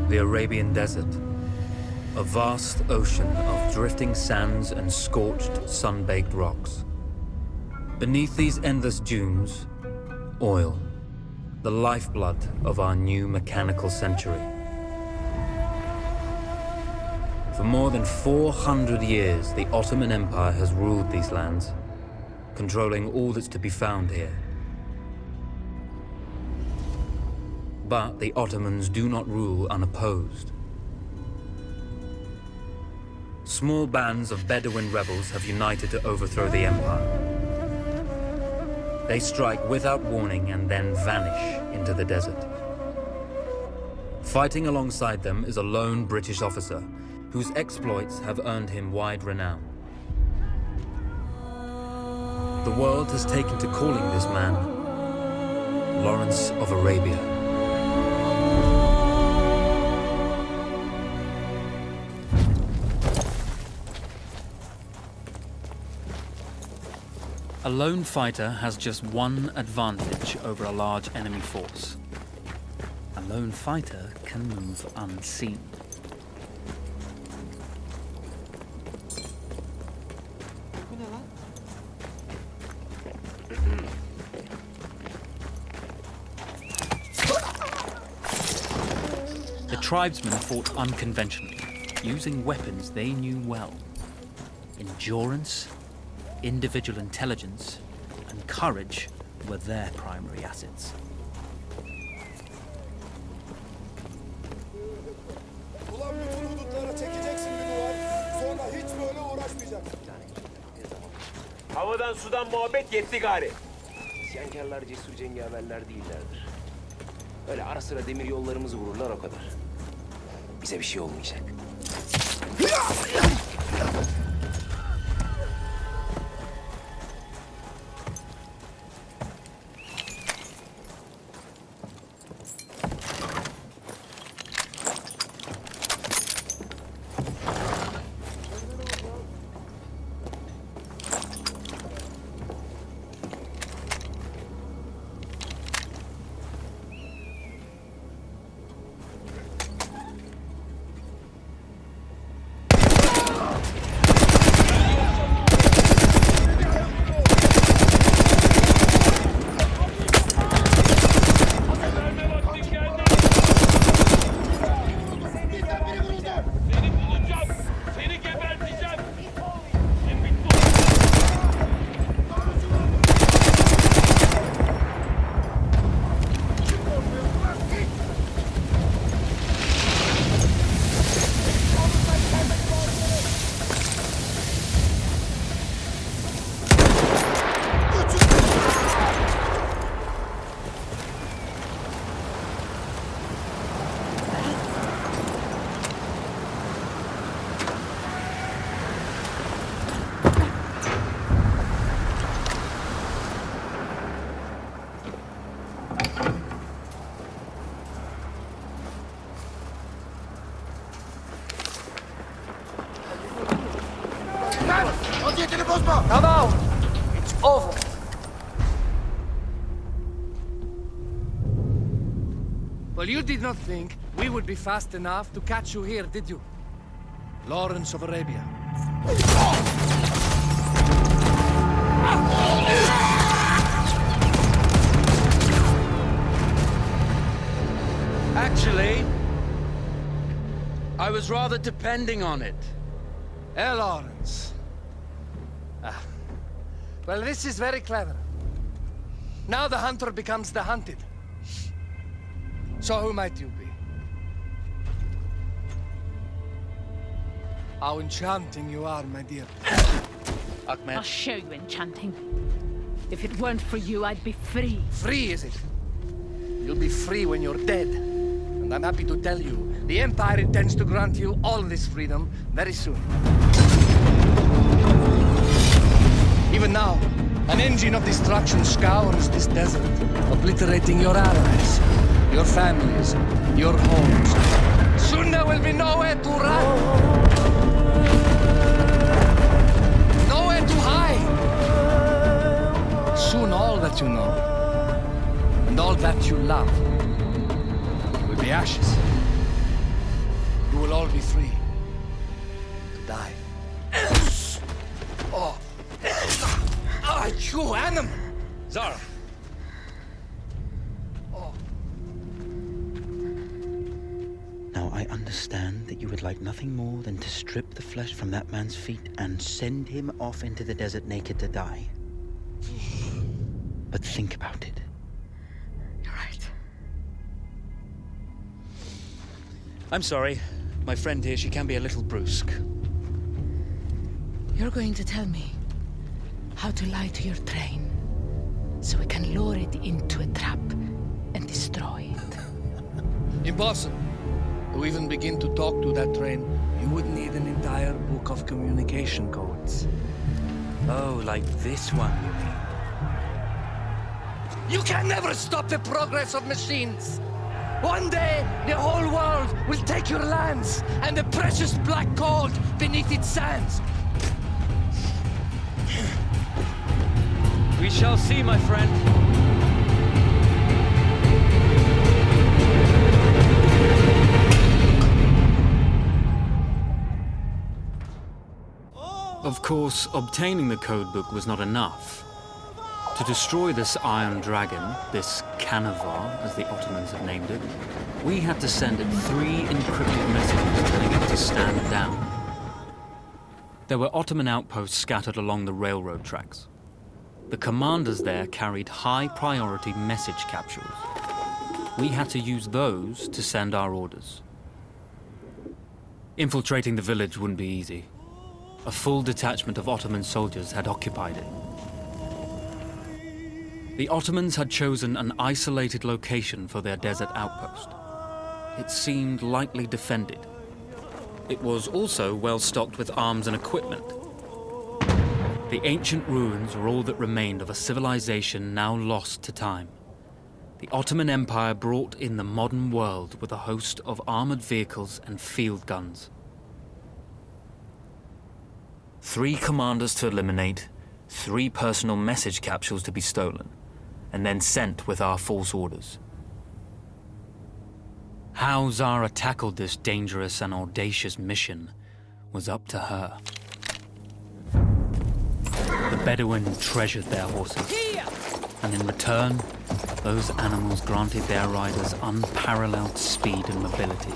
The Arabian Desert. A vast ocean of drifting sands and scorched, sun-baked rocks. Beneath these endless dunes, oil, the lifeblood of our new mechanical century. For more than 400 years, the Ottoman Empire has ruled these lands, controlling all that's to be found here. But the Ottomans do not rule unopposed. Small bands of Bedouin rebels have united to overthrow the empire. They strike without warning and then vanish into the desert. Fighting alongside them is a lone British officer whose exploits have earned him wide renown. The world has taken to calling this man Lawrence of Arabia. A lone fighter has just one advantage over a large enemy force. A lone fighter can move unseen. The tribesmen fought unconventionally, using weapons they knew well. Endurance, individual intelligence, and courage were their primary assets. Havadan sudan muhabbet yetti gari. İsyankarlar cesur cengaverler değillerdir. Öyle ara sıra demir yollarımızı vururlar o kadar. Bize bir şey olmayacak. Come out! It's over. Well, you did not think we would be fast enough to catch you here, did you? Lawrence of Arabia. Actually, I was rather depending on it. Lawrence. Well, this is very clever. Now the hunter becomes the hunted. So who might you be? How enchanting you are, my dear. Ahmed. I'll show you enchanting. If it weren't for you, I'd be free. Free, is it? You'll be free when you're dead. And I'm happy to tell you, the Empire intends to grant you all this freedom very soon. Even now, an engine of destruction scours this desert, obliterating your allies, your families, your homes. Soon there will be nowhere to run. Nowhere to hide. Soon all that you know, and all that you love, will be ashes. will all be free to die. Oh, you animal! Zara. Now, I understand that you would like nothing more than to strip the flesh from that man's feet and send him off into the desert naked to die. But think about it. You're right. I'm sorry. My friend here, she can be a little brusque. You're going to tell me how to lie to your train so we can lure it into a trap and destroy it. Impossible. To even begin to talk to that train, you would need an entire book of communication codes. Oh, like this one, you mean? You can never stop the progress of machines. One day, the whole world will take your lands and the precious black gold beneath its sands. We shall see, my friend. Of course, obtaining the codebook was not enough. To destroy this iron dragon, this Canavar, as the Ottomans have named it, we had to send it 3 encrypted messages telling it to stand down. There were Ottoman outposts scattered along the railroad tracks. The commanders there carried high-priority message capsules. We had to use those to send our orders. Infiltrating the village wouldn't be easy. A full detachment of Ottoman soldiers had occupied it. The Ottomans had chosen an isolated location for their desert outpost. It seemed lightly defended. It was also well stocked with arms and equipment. The ancient ruins were all that remained of a civilization now lost to time. The Ottoman Empire brought in the modern world with a host of armored vehicles and field guns. 3 commanders to eliminate, 3 personal message capsules to be stolen, and then sent with our false orders. How Zara tackled this dangerous and audacious mission was up to her. The Bedouin treasured their horses, and in return, those animals granted their riders unparalleled speed and mobility.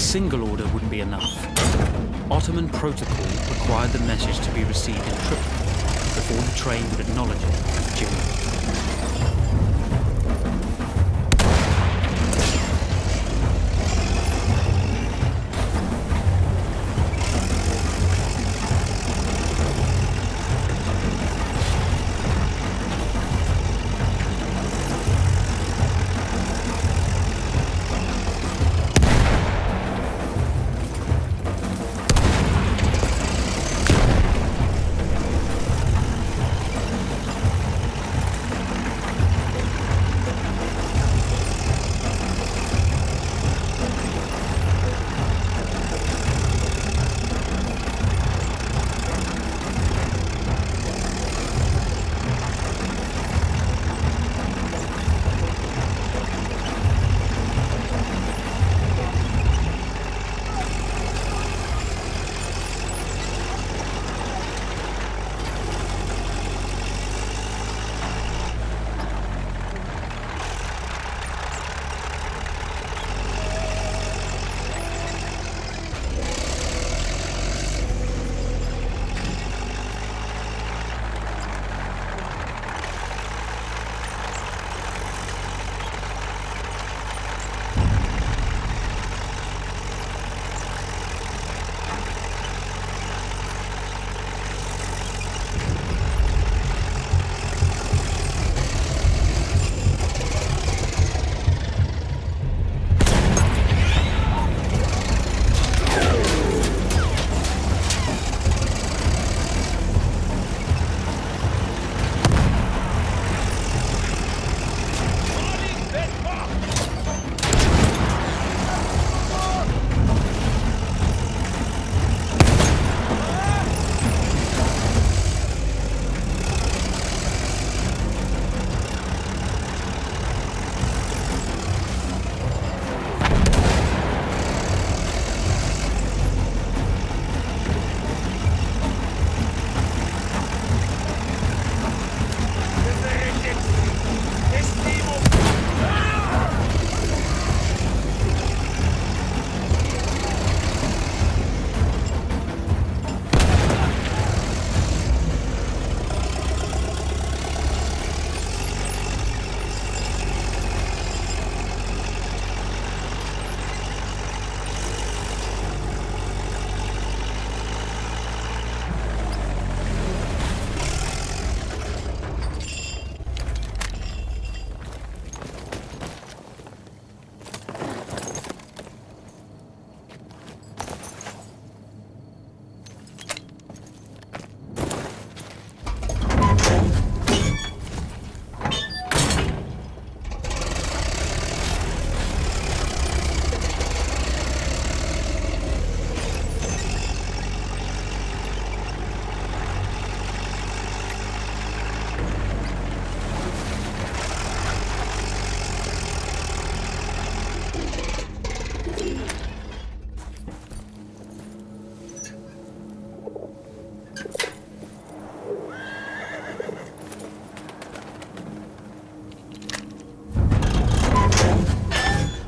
single order wouldn't be enough. Ottoman protocol required the message to be received in triplet before the train would acknowledge it as genuine.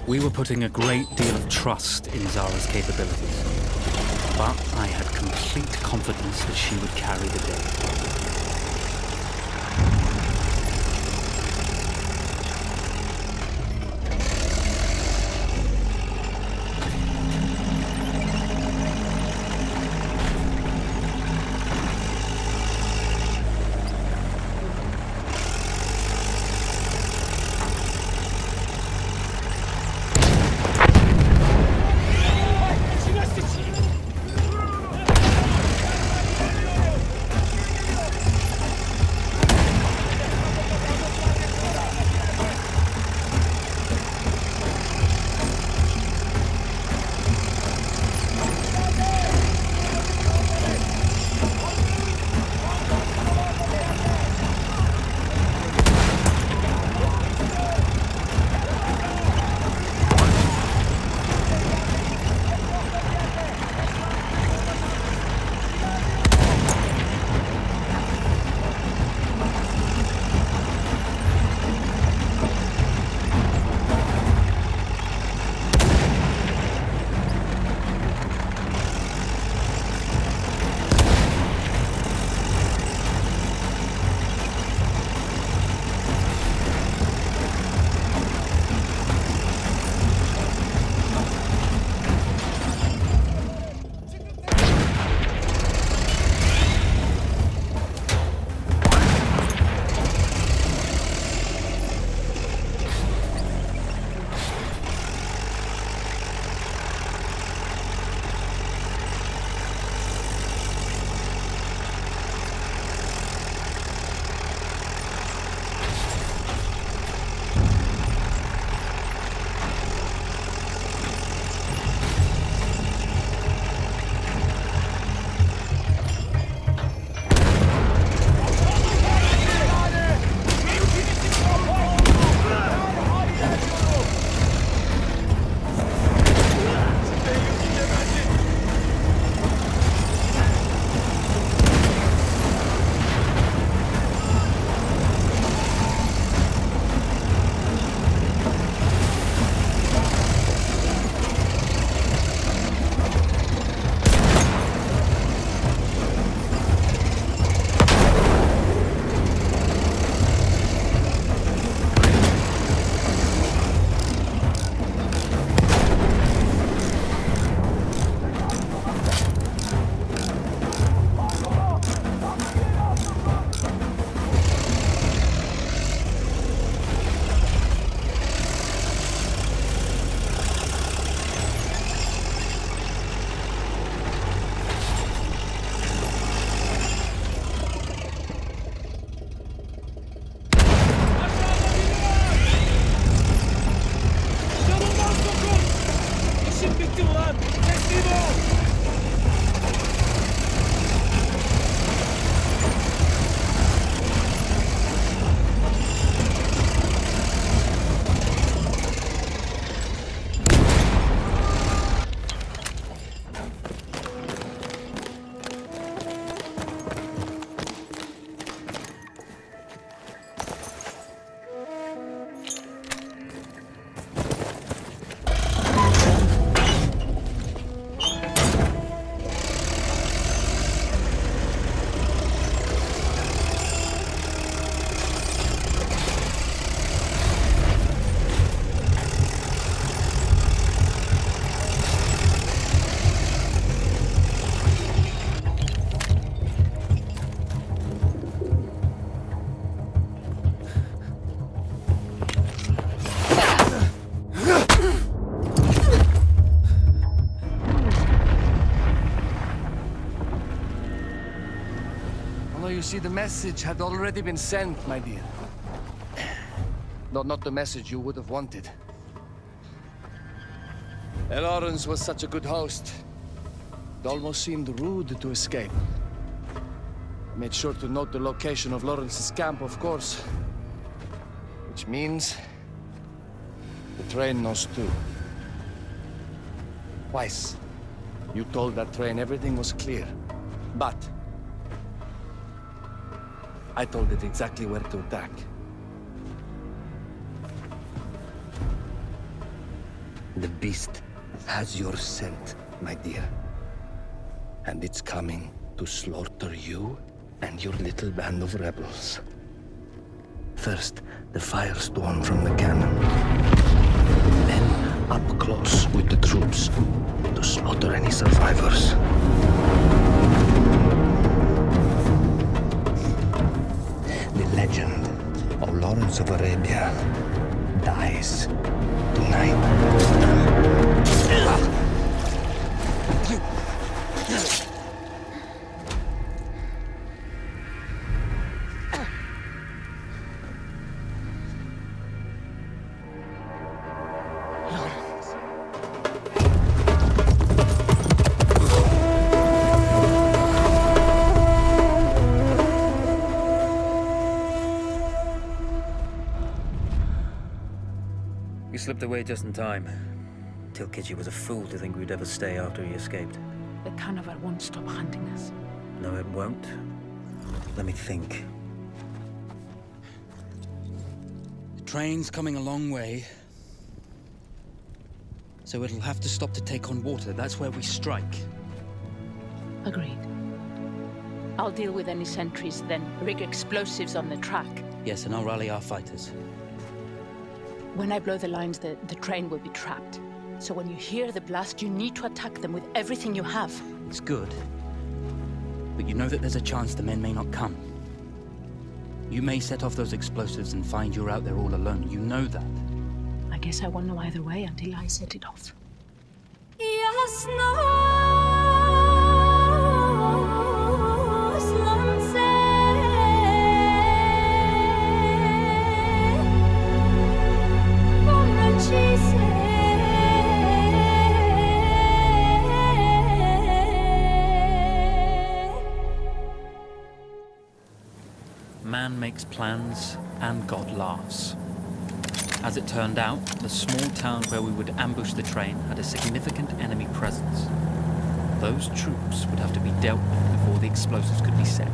We were putting a great deal of trust in Zara's capabilities, but I had complete confidence that she would carry the day. lan! Teslim ol! You see, the message had already been sent, my dear. Not the message you would have wanted. Lawrence was such a good host. It almost seemed rude to escape. I made sure to note the location of Lawrence's camp, of course. Which means the train knows too. Twice, you told that train everything was clear. But I told it exactly where to attack. The beast has your scent, my dear. And it's coming to slaughter you and your little band of rebels. First, the firestorm from the cannon. Then, up close with the troops to slaughter any survivors. The legend of Lawrence of Arabia dies tonight. You slipped away just in time. Tilkitchi was a fool to think we'd ever stay after he escaped. The carnival won't stop hunting us. No, it won't. Let me think. The train's coming a long way. So it'll have to stop to take on water. That's where we strike. Agreed. I'll deal with any sentries, then rig explosives on the track. Yes, and I'll rally our fighters. When I blow the lines, the train will be trapped. So when you hear the blast, you need to attack them with everything you have. It's good. But you know that there's a chance the men may not come. You may set off those explosives and find you're out there all alone. You know that. I guess I won't know either way until I set it off. Man makes plans, and God laughs. As it turned out, the small town where we would ambush the train had a significant enemy presence. Those troops would have to be dealt with before the explosives could be set.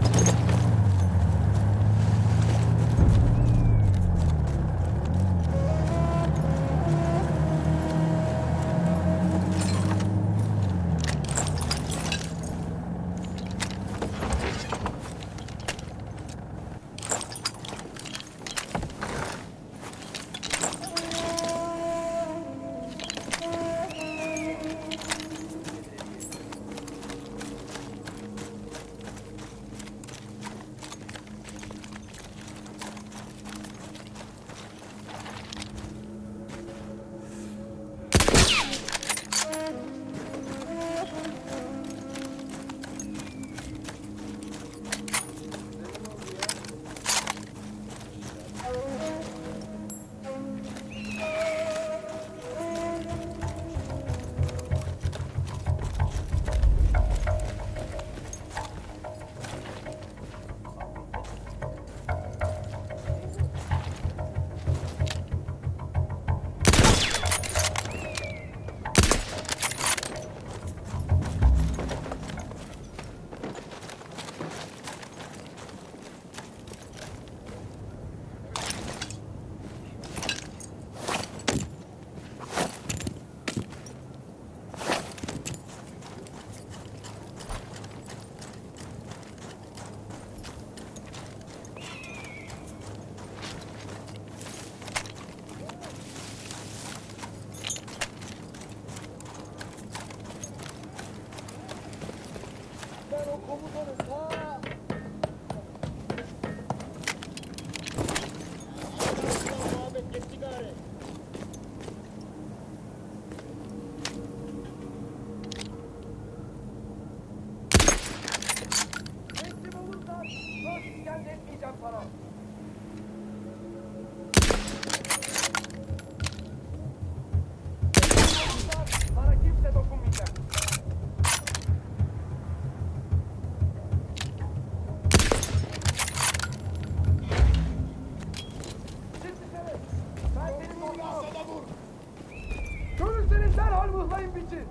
Görürseniz derhal mıhlayın biçin.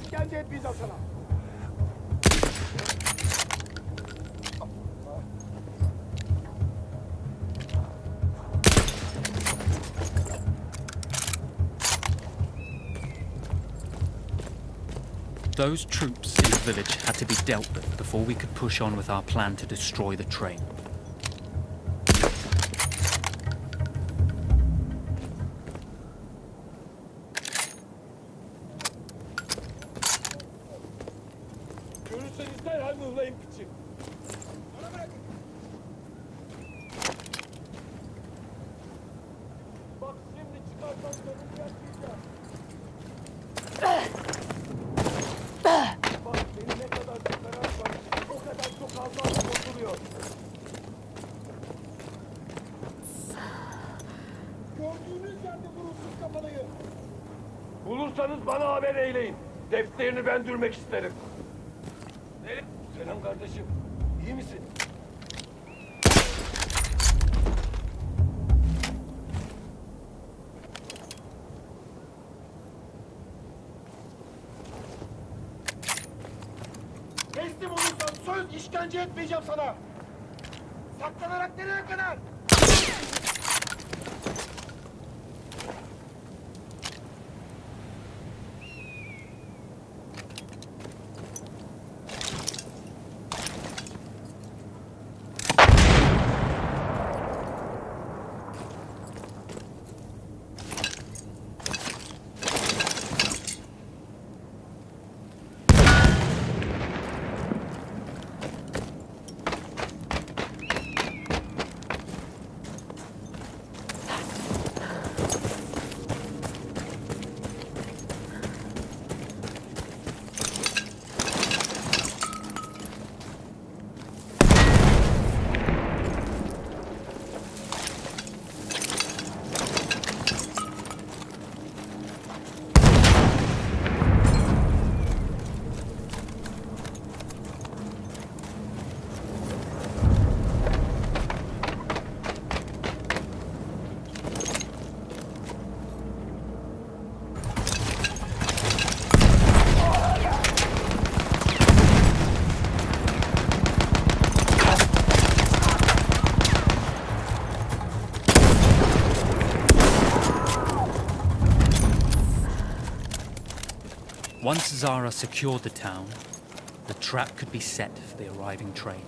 İşkence etmeyeceğim sana. Those troops in the village had to be dealt with before we could push on with our plan to destroy the train. Görürseniz derhal mıhlayın biçin. Bana bırakın. Bak şimdi çıkarsan canını yaşayacağım. Bak beni ne kadar çıkararsan o kadar çok azal bozuluyor. Gördüğünüz yerde vurulsun kafanayı. Bulursanız bana haber eyleyin. Defterini ben dürmek isterim. Selam kardeşim. İyi misin? Teslim olursan söz işkence etmeyeceğim sana. Saklanarak nereye kadar? Once Zara secured the town, the trap could be set for the arriving train.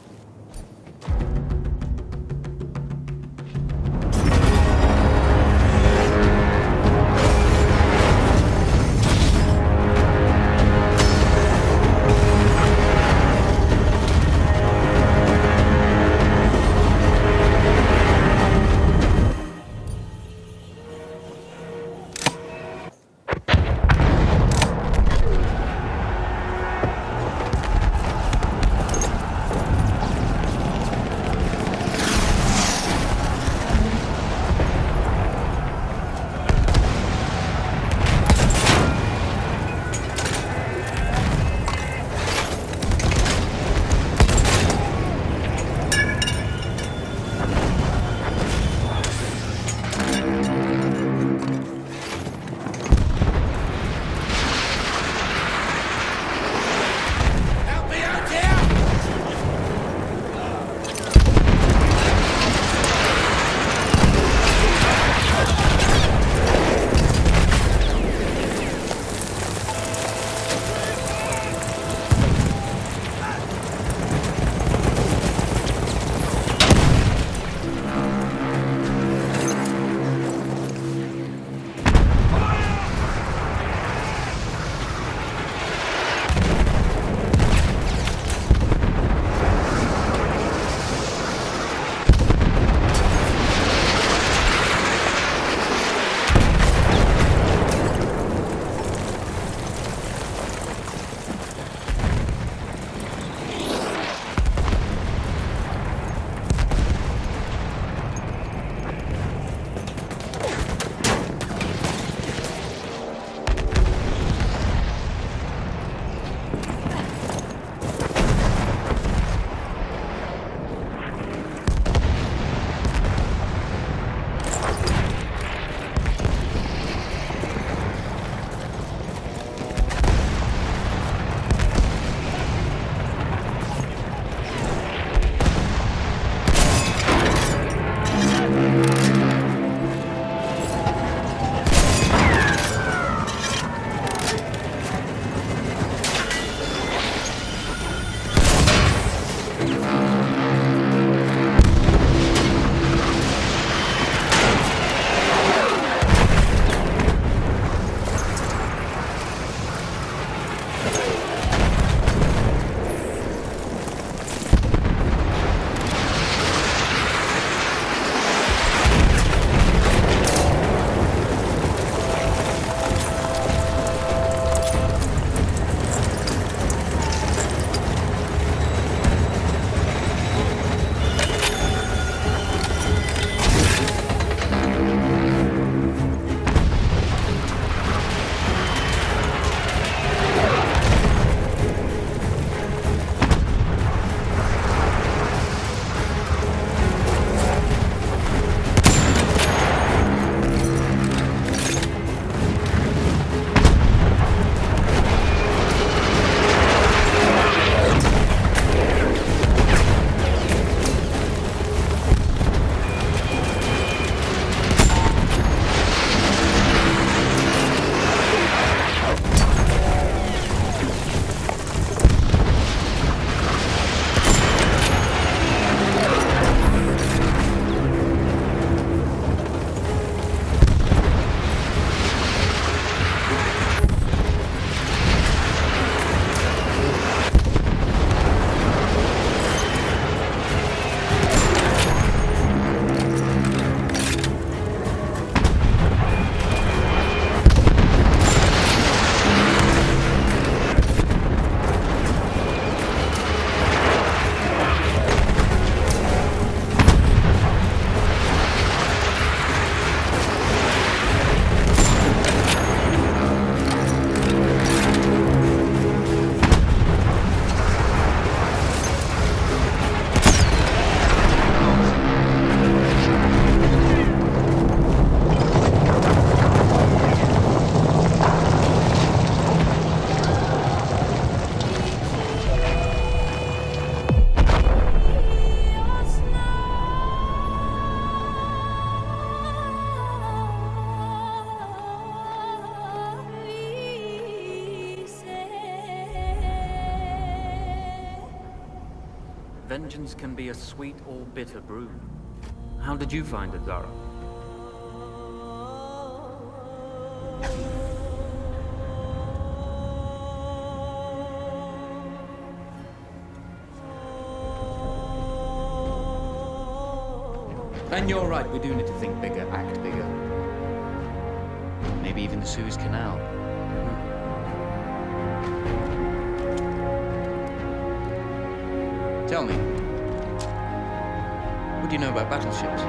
Vengeance can be a sweet or bitter brew. How did you find it, Zara? And you're right, we do need to think bigger, act bigger. Maybe even the Suez Canal. Tell me, what do you know about battleships?